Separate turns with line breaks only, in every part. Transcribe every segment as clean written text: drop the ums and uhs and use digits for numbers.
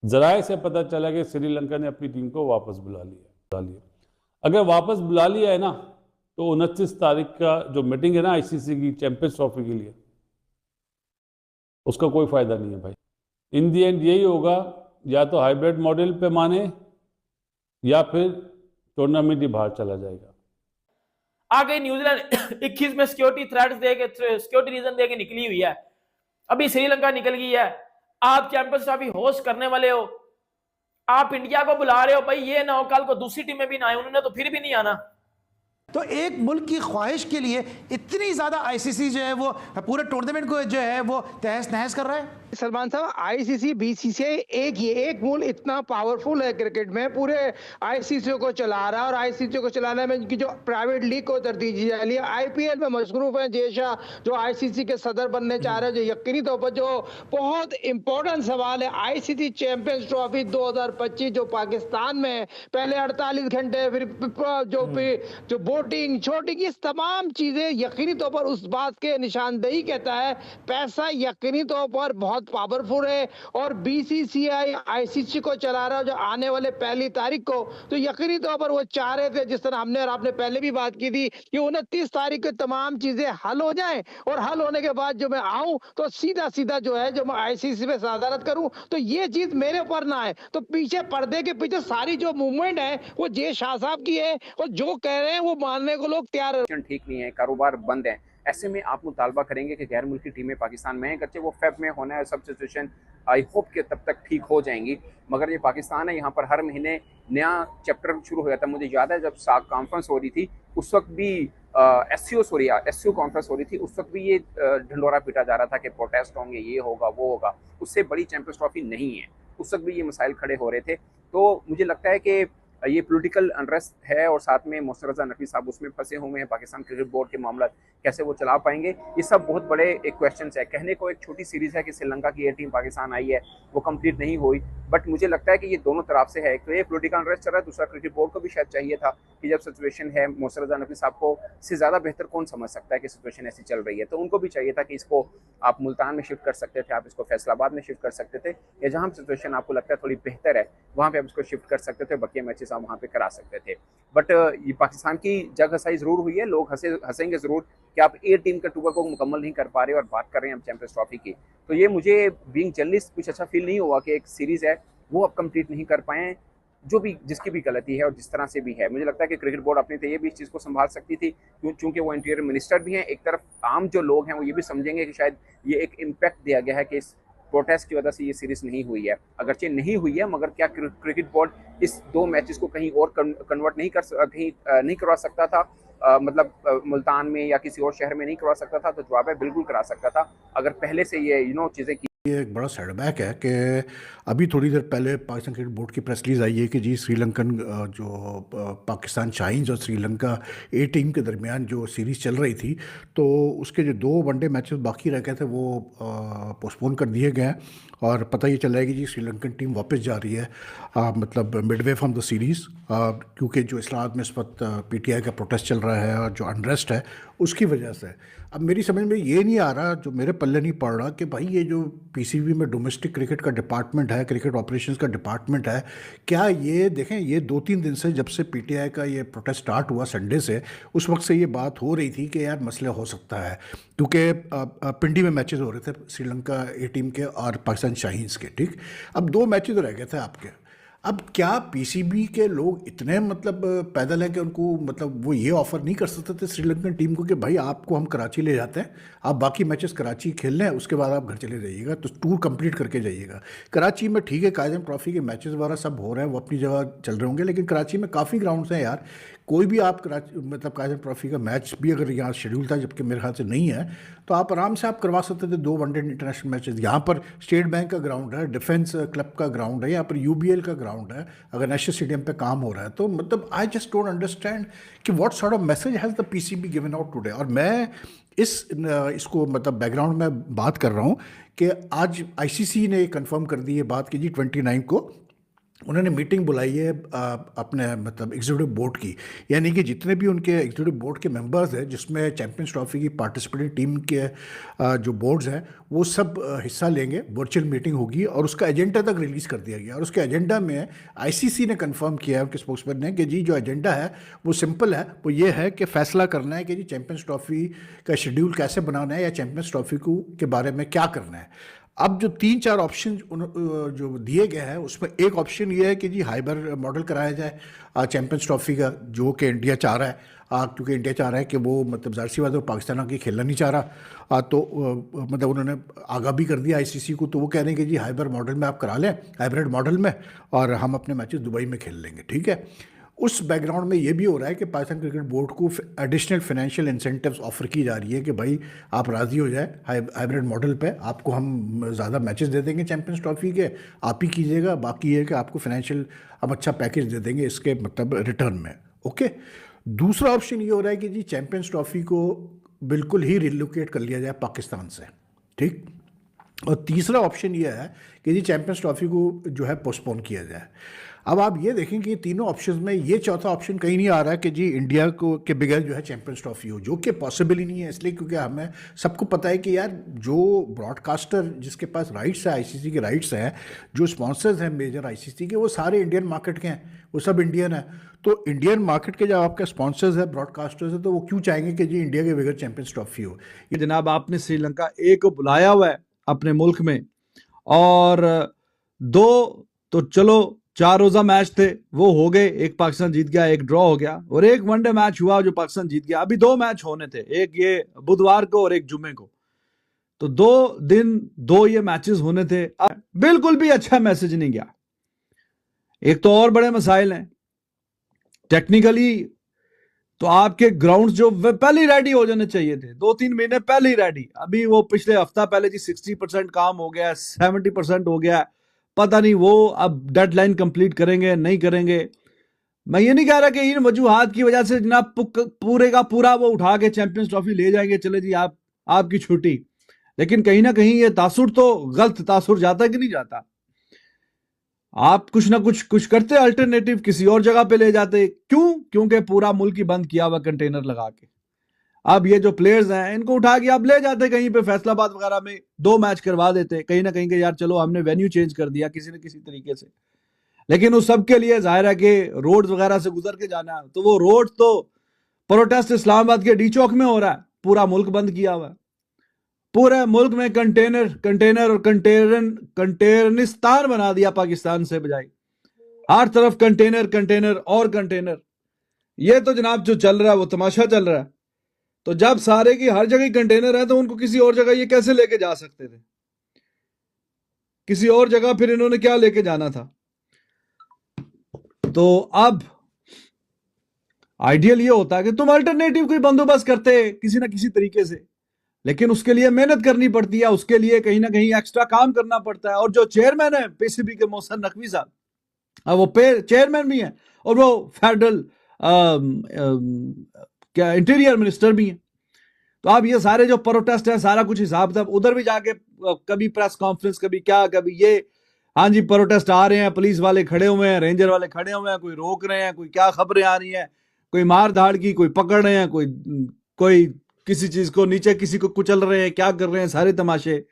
जराये से पता चला कि श्रीलंका ने अपनी टीम को वापस बुला लिया। अगर वापस बुला लिया है ना, तो 29 तारीख का जो मीटिंग है ना आईसीसी की चैंपियंस ट्रॉफी के लिए, उसका कोई फायदा नहीं है भाई। इन दी एंड यही होगा, या तो हाइब्रिड मॉडल पे माने या फिर टूर्नामेंट ही बाहर चला जाएगा।
आ गई न्यूजीलैंड 21 में सिक्योरिटी थ्रेट्स देके, सिक्योरिटी रीजन देके निकली हुई है। अभी श्रीलंका निकल गई है। आप चैंपियंस ट्रॉफी होस्ट करने वाले हो, आप इंडिया को बुला रहे हो भाई, ये ना हो कल को दूसरी टीमें भी ना आए, उन्होंने तो फिर भी नहीं आना।
तो एक मुल्क की ख्वाहिश के लिए इतनी ज्यादा आईसीसी जो है वो पूरे टूर्नामेंट को जो है वो तहस नहस कर रहा है।
सलमान साहब, आईसीसी बीसीसीआई एक मुल्क इतना पावरफुल है क्रिकेट में, पूरे आईसीसी को चला रहा है और आईसीसी को चलाने में इनकी जो प्राइवेट लीग को तरजीह दी जा रही है। आईपीएल में मशरूफ है जय शाह, जो आईसीसी के सदर बनने चाह रहे हैं, जो यकीनी तौर पर जो बहुत इंपॉर्टेंट सवाल है आईसीसी चैंपियंस ट्रॉफी 2025 जो पाकिस्तान में पहले 48 घंटे फिर जो वोटिंग छोटिंग इस तमाम चीजें यकीनी तौर पर उस बात के निशानदेही कहता है पैसा यकीनी तौर पर बहुत पावरफुल है। और बीसीसीआई आईसीसी को चला रहा है जो आने वाले 1 तारीख को, तो यकीनी तौर पर वो चाह रहे थे, जिस तरह हमने और आपने पहले भी बात की थी, कि 29 तारीख को तमाम चीजें हल हो जाएं और हल होने के बाद जो मैं आऊं तो सीधा सीधा जो है जो मैं आईसीसी पे अदालत करूं, तो ये चीज मेरे ऊपर ना है। तो पीछे पर्दे के पीछे सारी जो मूवमेंट है वो जय शाह साहब की है और जो कह रहे हैं वो मानने को लोग तैयार है।
ठीक नहीं है, कारोबार बंद है, ऐसे में आप मुतालबा करेंगे कि गैर मुल्की टीमें पाकिस्तान में हैं, अगरचे वो फेब में होना है, सब सिचुएशन आई होप कि तब तक ठीक हो जाएंगी, मगर ये पाकिस्तान है, यहाँ पर हर महीने नया चैप्टर शुरू हो जाता है। मुझे याद है जब साग कॉन्फ्रेंस हो रही थी उस वक्त भी एससीओ कॉन्फ्रेंस हो रही थी, उस वक्त भी ये ढंडोरा पीटा जा रहा था कि प्रोटेस्ट होंगे, ये होगा वो होगा। उससे बड़ी चैंपियंस ट्रॉफी नहीं है, उस वक्त भी ये मसाइल खड़े हो रहे थे। तो मुझे लगता है कि ये पॉलिटिकल अनरेस्ट है और साथ में मोहसिन रज़ा नकवी साहब उसमें फंसे हुए हैं। पाकिस्तान क्रिकेट बोर्ड के मामला कैसे वो चला पाएंगे, ये सब बहुत बड़े एक क्वेश्चन है। कहने को एक छोटी सीरीज़ है कि श्रीलंका की ये टीम पाकिस्तान आई है, वो कंप्लीट नहीं हुई, बट मुझे लगता है कि ये दोनों तरफ से है। तो ये पॉलिटिकल अनरेस्ट चल रहा है, दूसरा क्रिकेट बोर्ड को भी शायद चाहिए था कि जब सिचुएशन है, मोहसिन रज़ा नकवी साहब को से ज़्यादा बेहतर कौन समझ सकता है कि सिचुएशन ऐसी चल रही है, तो उनको भी चाहिए था कि इसको आप मुल्तान में शिफ्ट कर सकते थे, आप इसको फैसलाबाद में शिफ्ट कर सकते थे, या जहाँ सिचुएशन आपको लगता है थोड़ी बेहतर है वहाँ पे आप इसको शिफ्ट कर सकते थे, बकिया मैचेस आप वहाँ पे करा सकते थे। बट ये पाकिस्तान की जग हसाई जरूर हुई है, लोग हंसेंगे जरूर कि आप ए टीम के टूर को मुकम्मल नहीं कर पा रहे और बात कर रहे हैं हम चैंपियंस ट्रॉफी की। तो ये मुझे बीइंग जर्नलिस्ट कुछ अच्छा फील नहीं हुआ कि एक सीरीज है वो अब कंप्लीट नहीं कर पाए, जो भी जिसकी भी गलती है और जिस तरह से भी है। मुझे लगता है कि क्रिकेट बोर्ड अपने तय भी इस चीज़ को संभाल सकती थी, चूंकि वो इंटीरियर मिनिस्टर भी हैं। एक तरफ आम जो लोग हैं वो ये भी समझेंगे कि शायद ये एक इम्पैक्ट दिया गया है कि इस प्रोटेस्ट की वजह से ये सीरीज नहीं हुई है, अगरचे नहीं हुई है, मगर क्या क्रिकेट बोर्ड इस 2 मैचेस को कहीं और कन्वर्ट नहीं नहीं करवा सकता था, मतलब मुल्तान में या किसी और शहर में नहीं करवा सकता था? तो जवाब है बिल्कुल करा सकता था, अगर पहले से ये चीज़ें की।
ये एक बड़ा सेटबैक है कि अभी थोड़ी देर पहले पाकिस्तान क्रिकेट बोर्ड की प्रेस रिलीज आई है कि जी श्रीलंकन जो पाकिस्तान शाहीन्स और श्रीलंका ए टीम के दरमियान जो सीरीज़ चल रही थी, तो उसके जो 2 वनडे मैचेस बाकी रह गए थे वो पोस्टपोन कर दिए गए और पता ये चला है कि जी श्रीलंकन टीम वापस जा रही है, मतलब मिडवे फ्रॉम द सीरीज़, क्योंकि जो इस्लामाबाद में इस वक्त पीटीआई का प्रोटेस्ट चल रहा है और जो अनरेस्ट है उसकी वजह से। अब मेरी समझ में ये नहीं आ रहा, जो मेरे पल्ले नहीं पड़ रहा, कि भाई ये जो पीसीबी में डोमेस्टिक क्रिकेट का डिपार्टमेंट है, क्रिकेट ऑपरेशंस का डिपार्टमेंट है, क्या ये देखें ये 2-3 दिन से जब से पीटीआई का ये प्रोटेस्ट स्टार्ट हुआ संडे से, उस वक्त से ये बात हो रही थी कि यार मसला हो सकता है, क्योंकि पिंडी में मैचेस हो रहे थे श्रीलंका ए टीम के और पाकिस्तान शाहीन्स के। ठीक, अब 2 मैचेस रह गए थे आपके। अब क्या पीसीबी के लोग इतने मतलब पैदल हैं कि उनको मतलब वो ये ऑफ़र नहीं कर सकते थे श्रीलंकन टीम को कि भाई आपको हम कराची ले जाते हैं, आप बाकी मैचेस कराची खेल लें, उसके बाद आप घर चले जाइएगा, तो टूर कंप्लीट करके जाइएगा। कराची में ठीक है कायदम ट्रॉफी के मैचेस वगैरह सब हो रहे हैं, वो अपनी जगह चल रहे होंगे, लेकिन कराची में काफ़ी ग्राउंड्स हैं यार, कोई भी आप कराची मतलब कायदम ट्रॉफी का मैच भी अगर यहाँ शेड्यूल था, जबकि मेरे ख्याल से नहीं है, तो आप आराम से आप करवा सकते थे 2 वनडे इंटरनेशनल मैचेस। यहाँ पर स्टेट बैंक का ग्राउंड है, डिफेंस क्लब का ग्राउंड है, यहाँ पर यूबीएल का ग्राउंड है, अगर नेशनल स्टेडियम पे काम हो रहा है, तो मतलब आई जस्ट डोंट अंडरस्टैंड कि what sort of message has the PCB given out today. और मैं इसको मतलब बैकग्राउंड में बात कर रहा हूँ कि आज आईसीसी ने कंफर्म कर दी है बात कि जी 29 को उन्होंने मीटिंग बुलाई है अपने मतलब एग्जीक्यूटिव बोर्ड की, यानी कि जितने भी उनके एग्जीक्यूटिव बोर्ड के मेंबर्स हैं, जिसमें चैंपियंस ट्रॉफी की पार्टिसिपेटिंग टीम के जो बोर्ड्स हैं वो सब हिस्सा लेंगे। वर्चुअल मीटिंग होगी और उसका एजेंडा तक रिलीज़ कर दिया गया, और उसके एजेंडा में आईसीसी ने कंफर्म किया है, उनके स्पोक्समैन ने, कि जी जो एजेंडा है वो सिंपल है, वो ये है कि फैसला करना है कि जी चैंपियंस ट्रॉफी का शेड्यूल कैसे बनाना है या चैंपियंस ट्रॉफी को के बारे में क्या करना है। अब जो 3-4 ऑप्शन जो दिए गए हैं उसमें एक ऑप्शन ये है कि जी हाइब्रिड मॉडल कराया जाए चैंपियंस ट्रॉफी का, जो कि इंडिया चाह रहा है, क्योंकि इंडिया चाह रहा है कि वो मतलब जाहिर सी बात है वो पाकिस्तान आके खेलना नहीं चाह रहा, तो मतलब उन्होंने आगाह भी कर दिया आईसीसी को, तो वो कह रहे हैं कि जी हाइब्रिड मॉडल में आप करा लें, हाइब्रिड मॉडल में, और हम अपने मैचेस दुबई में खेल लेंगे, ठीक है। उस बैकग्राउंड में ये भी हो रहा है कि पाकिस्तान क्रिकेट बोर्ड को एडिशनल फाइनेंशियल इंसेंटिव्स ऑफर की जा रही है कि भाई आप राज़ी हो जाए हाइब्रिड मॉडल पे, आपको हम ज़्यादा मैचेस दे देंगे चैंपियंस ट्रॉफी के, आप ही कीजिएगा, बाकी ये है कि आपको फाइनेंशियल हम अच्छा पैकेज दे देंगे इसके मतलब रिटर्न में, ओके। दूसरा ऑप्शन ये हो रहा है कि जी चैंपियंस ट्रॉफी को बिल्कुल ही रिलोकेट कर लिया जाए पाकिस्तान से, ठीक। और तीसरा ऑप्शन ये है कि जी चैंपियंस ट्रॉफी को जो है पोस्टपोन किया जाए। अब आप ये देखें कि तीनों ऑप्शंस में ये चौथा ऑप्शन कहीं नहीं आ रहा है कि जी इंडिया को के बगैर जो है चैंपियंस ट्रॉफी हो, जो कि पॉसिबल ही नहीं है, इसलिए क्योंकि हमें सबको पता है कि यार जो ब्रॉडकास्टर जिसके पास राइट्स है, आईसीसी के राइट्स हैं, जो स्पॉन्सर्स हैं मेजर आईसीसी के, वो सारे इंडियन मार्केट के हैं, वो सब इंडियन है। तो इंडियन मार्केट के जब आपके स्पॉन्सर्स है, ब्रॉडकास्टर्स है, तो वो क्यों चाहेंगे कि जी इंडिया के बगैर चैंपियंस ट्रॉफी हो।
ये जनाब आपने श्रीलंका ए को बुलाया हुआ है अपने मुल्क में, और 2 तो चलो 4 रोजा मैच थे वो हो गए, एक पाकिस्तान जीत गया, एक ड्रॉ हो गया, और एक वनडे मैच हुआ जो पाकिस्तान जीत गया। अभी 2 मैच होने थे, एक ये बुधवार को और एक जुमे को, तो 2 दिन 2 ये मैचेस होने थे। बिल्कुल भी अच्छा मैसेज नहीं गया। एक तो और बड़े मसाइल हैं टेक्निकली, तो आपके ग्राउंड्स जो पहले ही रेडी हो जाने चाहिए थे, 2-3 महीने पहले ही रेडी। अभी वो पिछले हफ्ता पहले जी 60% काम हो गया, 70% हो गया, पता नहीं वो अब डेडलाइन कंप्लीट करेंगे नहीं करेंगे। मैं ये नहीं कह रहा कि इन वजूहात की वजह से जनाब पूरे का पूरा वो उठा के चैंपियंस ट्रॉफी ले जाएंगे, चले जी आपकी छुट्टी, लेकिन कहीं ना कहीं ये तासुर तो गलत तासुर जाता है कि नहीं जाता। आप कुछ ना कुछ करते, अल्टरनेटिव किसी और जगह पे ले जाते। क्यों? क्योंकि पूरा मुल्क ही बंद किया हुआ कंटेनर लगा के। अब ये जो प्लेयर्स हैं इनको उठा के आप ले जाते कहीं पे, फैसलाबाद वगैरह में 2 मैच करवा देते, कहीं ना कहीं के यार चलो हमने वेन्यू चेंज कर दिया किसी न किसी तरीके से। लेकिन उस सब के लिए जाहिर है कि रोड्स वगैरह से गुजर के जाना है, तो वो रोड तो प्रोटेस्ट इस्लामाबाद के डी चौक में हो रहा है, पूरा मुल्क बंद किया हुआ है। पूरे मुल्क में कंटेनर और कंटेनरिस्तान बना दिया पाकिस्तान से बजाय, हर तरफ कंटेनर और कंटेनर। ये तो जनाब जो चल रहा है वो तमाशा चल रहा है। तो जब सारे की हर जगह कंटेनर है तो उनको किसी और जगह ये कैसे लेके जा सकते थे? किसी और जगह फिर इन्होंने क्या लेके जाना था? तो अब आइडियल ये होता है कि तुम अल्टरनेटिव कोई बंदोबस्त करते किसी ना किसी तरीके से, लेकिन उसके लिए मेहनत करनी पड़ती है, उसके लिए कहीं ना कहीं एक्स्ट्रा काम करना पड़ता है। और जो चेयरमैन है पीसीबी के मोहसिन नकवी साहब, वो चेयरमैन भी हैं और वो फेडरल क्या इंटीरियर मिनिस्टर भी हैं। तो अब ये सारे जो प्रोटेस्ट है सारा कुछ हिसाब था, उधर भी जाके कभी प्रेस कॉन्फ्रेंस, कभी क्या, कभी ये, हाँ जी प्रोटेस्ट आ रहे हैं, पुलिस वाले खड़े हुए हैं, रेंजर वाले खड़े हुए हैं, कोई रोक रहे हैं, कोई क्या खबरें आ रही हैं, कोई मार धाड़ की, कोई पकड़ रहे हैं, कोई किसी चीज को नीचे किसी को कुचल रहे हैं, क्या कर रहे हैं, सारे तमाशे।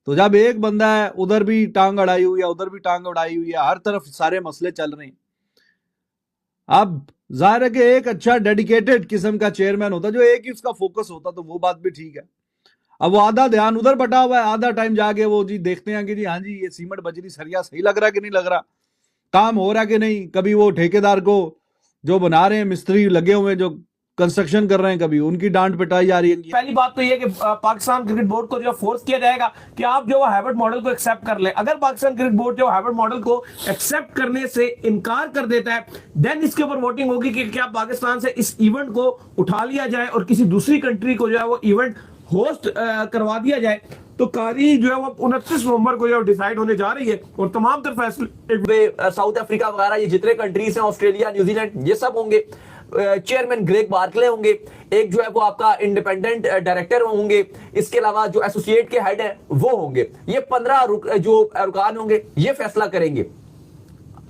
तो जब एक बंदा है उधर भी टांग अड़ाई हुई है, उधर भी टांग अड़ाई हुई है, हर तरफ सारे मसले चल रहे हैं। अब जाहिर है कि एक अच्छा डेडिकेटेड किस्म का चेयरमैन होता, जो एक ही उसका फोकस होता, तो वो बात भी ठीक है। अब वो आधा ध्यान उधर बटा हुआ है, आधा टाइम जाके वो जी देखते हैं कि जी हाँ जी ये सीमेंट बजरी सरिया सही लग रहा है कि नहीं लग रहा, काम हो रहा है कि नहीं। कभी वो ठेकेदार को जो बना रहे हैं, मिस्त्री लगे हुए जो कंस्ट्रक्शन कर रहे हैं, कभी उनकी डांट पिटाई जा रही है।
पहली बात तो ये कि पाकिस्तान क्रिकेट बोर्ड को जो फोर्स किया जाएगा कि आप जो हाइब्रिड मॉडल को एक्सेप्ट कर ले। अगर पाकिस्तान क्रिकेट बोर्ड जो हाइब्रिड मॉडल को एक्सेप्ट करने से इनकार कर देता है, देन इसके ऊपर वोटिंग होगी कि क्या पाकिस्तान से इस इवेंट को उठा लिया जाए और किसी दूसरी कंट्री को जो है वो इवेंट होस्ट करवा दिया जाए। तो कारी जो है वो 29 नवंबर को जो डिसाइड होने जा रही है और तमाम तर फैसले
साउथ अफ्रीका वगैरह ये जितने कंट्रीज हैं, ऑस्ट्रेलिया, न्यूजीलैंड, ये सब होंगे। चेयरमैन ग्रेग बार्कले होंगे, एक जो है वो आपका इंडिपेंडेंट डायरेक्टर होंगे, इसके अलावा जो एसोसिएट के हेड हैं वो होंगे। ये 15 जो रुकान होंगे ये फैसला करेंगे।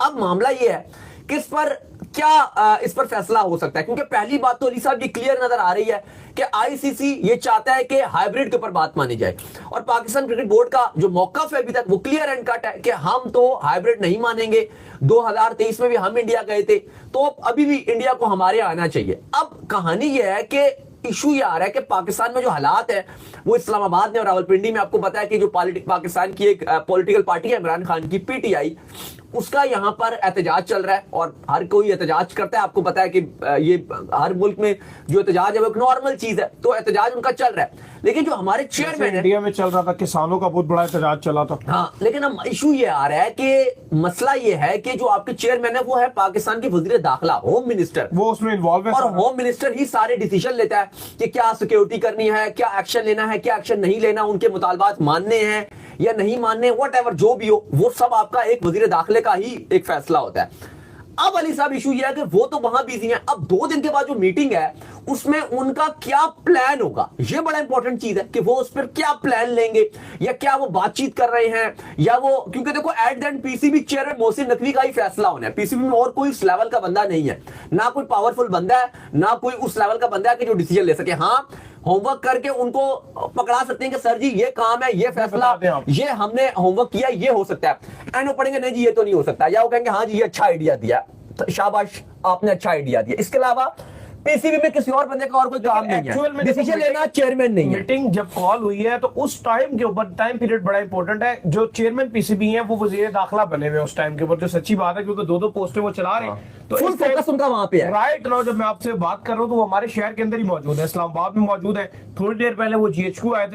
अब मामला ये है कि इस पर क्या इस पर फैसला हो सकता है, क्योंकि पहली बात तो अली साहब ये क्लियर नजर आ रही है कि आईसीसी ये चाहता है कि हाइब्रिड के ऊपर बात मानी जाए, और पाकिस्तान क्रिकेट बोर्ड का जो मौकफ है अभी तक वो क्लियर एंड कट है कि हम तो हाइब्रिड नहीं मानेंगे। 2023 में भी हम इंडिया गए थे, तो अभी भी इंडिया को हमारे आना चाहिए। अब कहानी ये है कि इशू ये आ रहा है कि पाकिस्तान में जो हालात है वो इस्लामाबाद में और रावलपिंडी में, आपको पता है कि जो पाकिस्तान की एक पॉलिटिकल पार्टी है इमरान खान की, पीटीआई, उसका यहां पर एहतजाज चल रहा है और हर कोई एहतजाज करता है। आपको पता है कि ये हर मुल्क में जो एहतजाज है वो एक नॉर्मल चीज है, तो एहतजाज उनका चल रहा है। लेकिन जो हमारे चेयरमैन है,
इंडिया में चल रहा था, किसानों का बहुत बड़ा एहतजाज चला था।
हाँ, लेकिन अब इशू ये आ रहा है कि मसला ये है कि जो आपके चेयरमैन है वो है पाकिस्तान के वजीर दाखिला, होम मिनिस्टर,
वो उसमें इन्वॉल्व है,
और होम मिनिस्टर ही सारे डिसीजन लेता है कि क्या सिक्योरिटी करनी है, क्या एक्शन लेना है, क्या एक्शन नहीं लेना, उनके मुतालबात मानने हैं या नहीं मानने, व्हाटएवर जो भी हो, वो सब आपका एक वजीर दाखिले का ही एक फैसला होता है। अब अली साहब इशू ये है कि वो तो वहां बिजी हैं, अब 2 दिन के बाद जो मीटिंग है उसमें उनका क्या प्लान होगा, ये बड़ा इंपॉर्टेंट चीज है कि वो उस पर क्या प्लान लेंगे, या क्या वो बातचीत कर रहे हैं, या वो, क्योंकि देखो at the end PCB chairman Mohsin Naqvi का ही फैसला होना है। पीसीबी में और कोई उस लेवल का बंदा नहीं है, ना कोई पावरफुल बंदा है, ना कोई उस लेवल का बंदा है कि जो डिसीजन ले सके। हाँ, होमवर्क करके उनको पकड़ा सकते हैं कि सर जी ये काम है, ये फैसला, ये हमने होमवर्क किया, ये हो सकता है, एंड वो पढ़ेंगे नहीं जी ये तो नहीं हो सकता, या वो कहेंगे हाँ जी ये अच्छा आइडिया दिया, शाबाश आपने अच्छा आइडिया दिया। इसके अलावा पीसीबी में किसी और बंदे का और कोई काम नहीं है, डिसीजन लेना चेयरमैन नहीं है।
मीटिंग जब कॉल हुई है तो उस टाइम के ऊपर, टाइम पीरियड बड़ा इंपॉर्टेंट है। जो चेयरमैन पीसीबी है वो वजीर दाखिला बने हुए उस टाइम के ऊपर, जो सच्ची बात है, क्योंकि 2-2 पोस्टें वो चला रहे हैं। तो
फुल फोकस उनका वहां पे है।
राइट नाउ जब मैं आपसे बात कर रहा हूँ तो वो हमारे शहर के अंदर ही मौजूद है, इस्लामाबाद में मौजूद है। थोड़ी देर पहले वो जीएचक्यू आए थे।